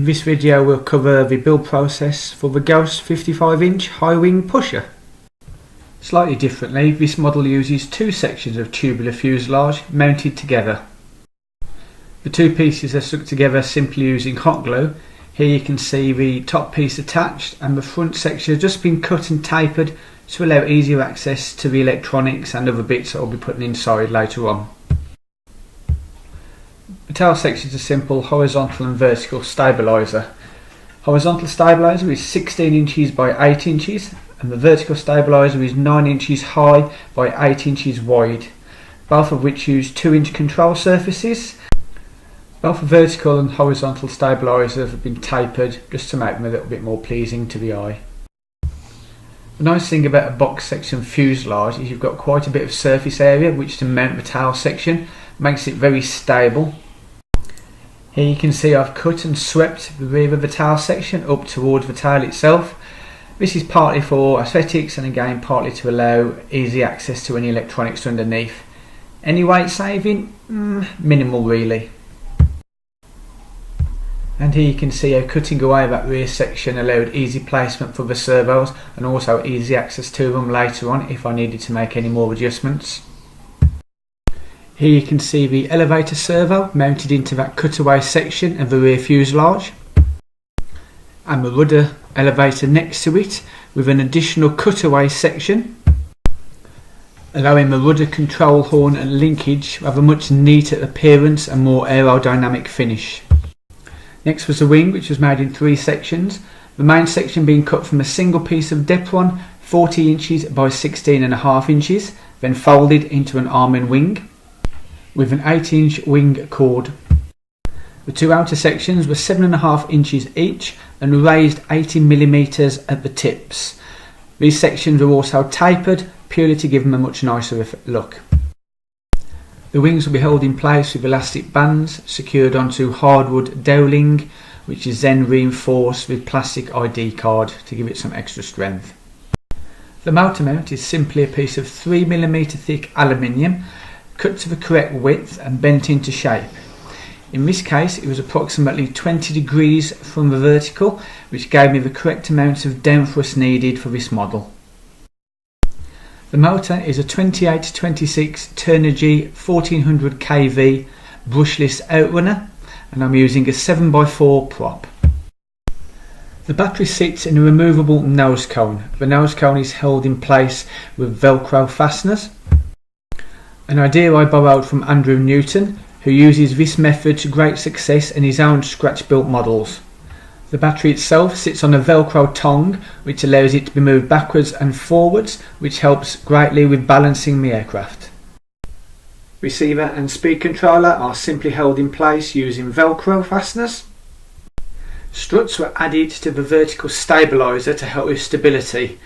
In this video we'll cover the build process for the Ghost 55-inch high wing pusher. Slightly differently, this model uses two sections of tubular fuselage mounted together. The two pieces are stuck together simply using hot glue. Here you can see the top piece attached and the front section has just been cut and tapered to allow easier access to the electronics and other bits that I'll be putting inside later on. The tail section is a simple horizontal and vertical stabiliser. Horizontal stabiliser is 16 inches by 8 inches and the vertical stabiliser is 9 inches high by 8 inches wide, both of which use 2-inch control surfaces. Both the vertical and horizontal stabilisers have been tapered just to make them a little bit more pleasing to the eye. The nice thing about a box section fuselage is you've got quite a bit of surface area which to mount the tail section, makes it very stable. Here you can see I've cut and swept the rear of the tail section up towards the tail itself. This is partly for aesthetics and again partly to allow easy access to any electronics underneath. Any weight saving? Minimal really. And here you can see how cutting away that rear section allowed easy placement for the servos and also easy access to them later on if I needed to make any more adjustments. Here you can see the elevator servo mounted into that cutaway section of the rear fuselage and the rudder elevator next to it with an additional cutaway section, allowing the rudder control horn and linkage to have a much neater appearance and more aerodynamic finish. Next was the wing, which was made in 3 sections, the main section being cut from a single piece of Depron 40 inches by 16.5 inches, then folded into an arm and wing with an 8-inch wing chord. The 2 outer sections were 7.5 inches each and raised 18mm at the tips. These sections were also tapered purely to give them a much nicer look. The wings will be held in place with elastic bands secured onto hardwood dowling, which is then reinforced with plastic ID card to give it some extra strength. The motor mount is simply a piece of 3mm thick aluminium cut to the correct width and bent into shape. In this case it was approximately 20 degrees from the vertical, which gave me the correct amount of downthrust needed for this model. The motor is a 2826 Turnigy 1400 kV brushless outrunner and I'm using a 7x4 prop. The battery sits in a removable nose cone. The nose cone is held in place with Velcro fasteners. An idea I borrowed from Andrew Newton, who uses this method to great success in his own scratch-built models. The battery itself sits on a Velcro tongue which allows it to be moved backwards and forwards, which helps greatly with balancing the aircraft. Receiver and speed controller are simply held in place using Velcro fasteners. Struts were added to the vertical stabiliser to help with stability.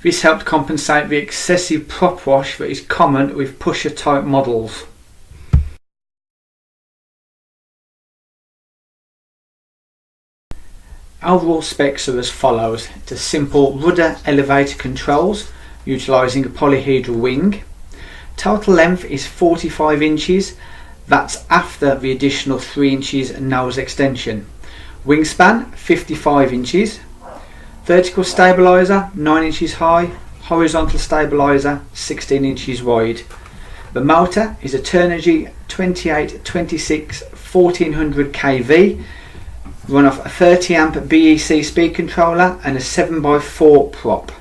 This helped compensate the excessive prop wash that is common with pusher type models. Overall specs are as follows. It's a simple rudder elevator controls utilising a polyhedral wing. Total length is 45 inches, that's after the additional 3 inches nose extension. Wingspan 55 inches. Vertical stabiliser 9 inches high, horizontal stabiliser 16 inches wide. The motor is a Turnigy 2826 1400 kV, run off a 30 amp BEC speed controller and a 7x4 prop.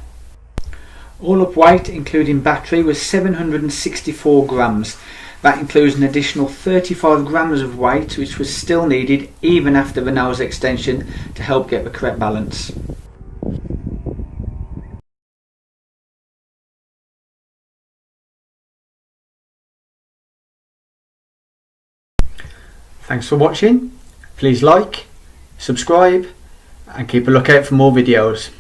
All up weight including battery was 764 grams. That includes an additional 35 grams of weight which was still needed even after the nose extension to help get the correct balance. Thanks for watching. Please like, subscribe and keep a lookout for more videos.